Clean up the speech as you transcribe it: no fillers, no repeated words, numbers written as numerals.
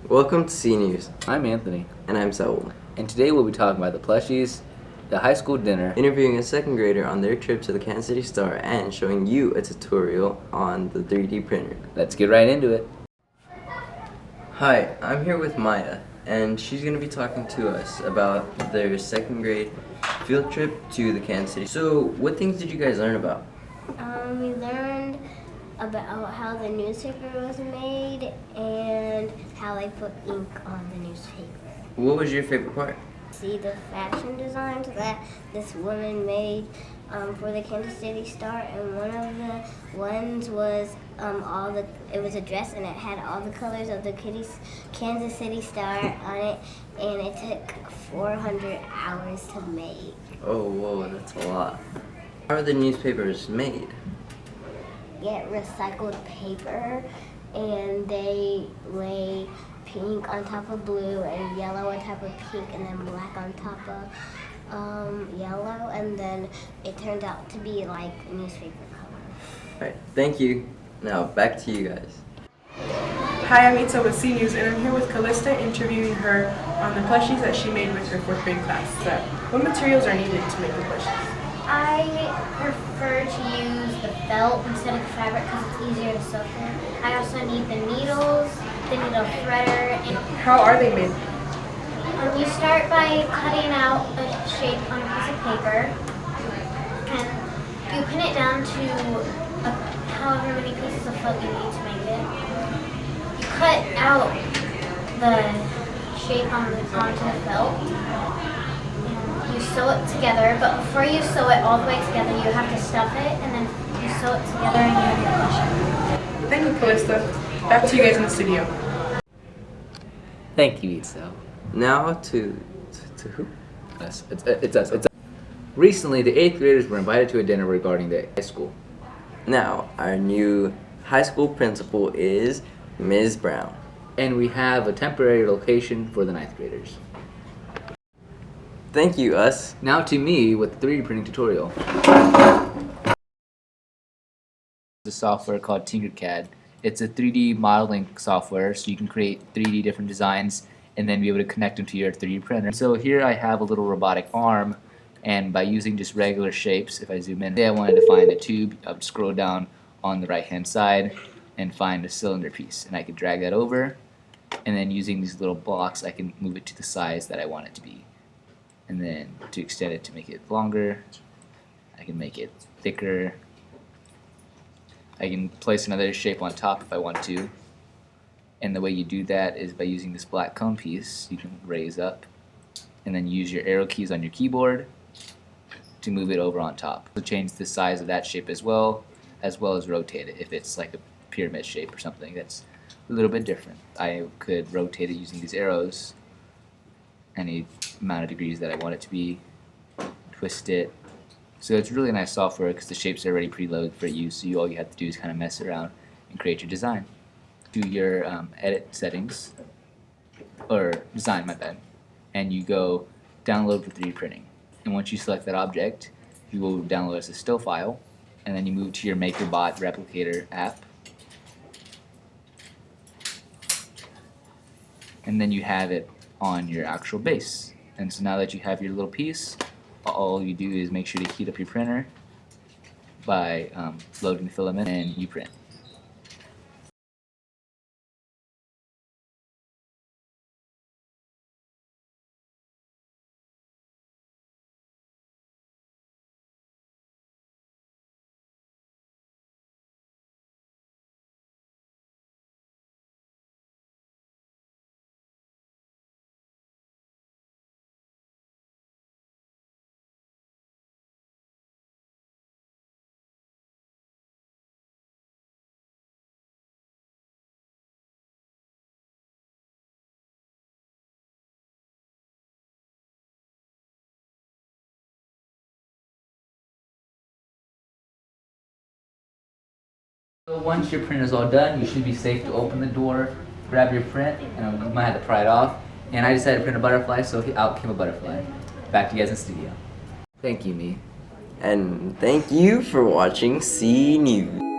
Welcome to Cnews. I'm Anthony, And I'm Saul. and today we'll be talking about the plushies, the high school dinner, Interviewing a second grader on their trip to the Kansas City Star and showing you a tutorial on the 3D printer. Let's get right into it. Hi, I'm here with Maya, and she's going to be talking to us about their second grade field trip to the Kansas City. So, what things did you guys learn about? We learned about how the newspaper was made and how they put ink on the newspaper. What was your favorite part? See the fashion designs that this woman made for the Kansas City Star, and one of the ones was it was a dress and it had all the colors of the Kansas City Star on it, and it took 400 hours to make. Oh, whoa, that's a lot. How are the newspapers made? Get recycled paper, and they lay pink on top of blue and yellow on top of pink and then black on top of yellow, and then it turned out to be like newspaper color. Alright, thank you. Now, back to you guys. Hi, I'm Ita with Cnews, and I'm here with Callista interviewing her on the plushies that she made with her 4th grade class. What materials are needed to make the plushies? I prefer to use the felt instead of the fabric because it's easier to sew in. I also need the needles, the needle threader, and How are they made? you start by cutting out a shape on a piece of paper, and you pin it down to however many pieces of felt you need to make it. You cut out the shape onto the felt. You sew it together, but before you sew it all the way together, you have to stuff it, and then you sew it together and you have your plushie. Thank you, Callista. Back to you guys in the studio. Thank you, Itzel. Now to who? Us. It's us. Recently, the 8th graders were invited to a dinner regarding the high school. Now, our new high school principal is Ms. Brown. And we have a temporary location for the 9th graders. Thank you, us. Now to me with the 3D printing tutorial. The software called Tinkercad. It's a 3D modeling software, so you can create 3D different designs and then be able to connect them to your 3D printer. So here I have a little robotic arm, and by using just regular shapes, if I zoom in, say I wanted to find a tube, I would scroll down on the right hand side and find a cylinder piece, and I could drag that over, and then using these little blocks I can move it to the size that I want it to be. And then to extend it to make it longer, I can make it thicker. I can place another shape on top if I want to. And the way you do that is by using this black cone piece. You can raise up and then use your arrow keys on your keyboard to move it over on top. So change the size of that shape as well as rotate it if it's like a pyramid shape or something that's a little bit different. I could rotate it using these arrows any amount of degrees that I want it to be, twist it. So it's really nice software because the shapes are already preloaded for use, so all you have to do is kind of mess around and create your design. Do your edit settings, or design, my bad, and you go download for 3D printing. And once you select that object, you will download as a still file, and then you move to your MakerBot replicator app, and then you have it on your actual base. And so now that you have your little piece, all you do is make sure to heat up your printer by loading the filament, and you print. So once your print is all done, you should be safe to open the door, grab your print, and you might have to pry it off. And I decided to print a butterfly, so out came a butterfly. Back to you guys in the studio. Thank you, me. And thank you for watching Cnews.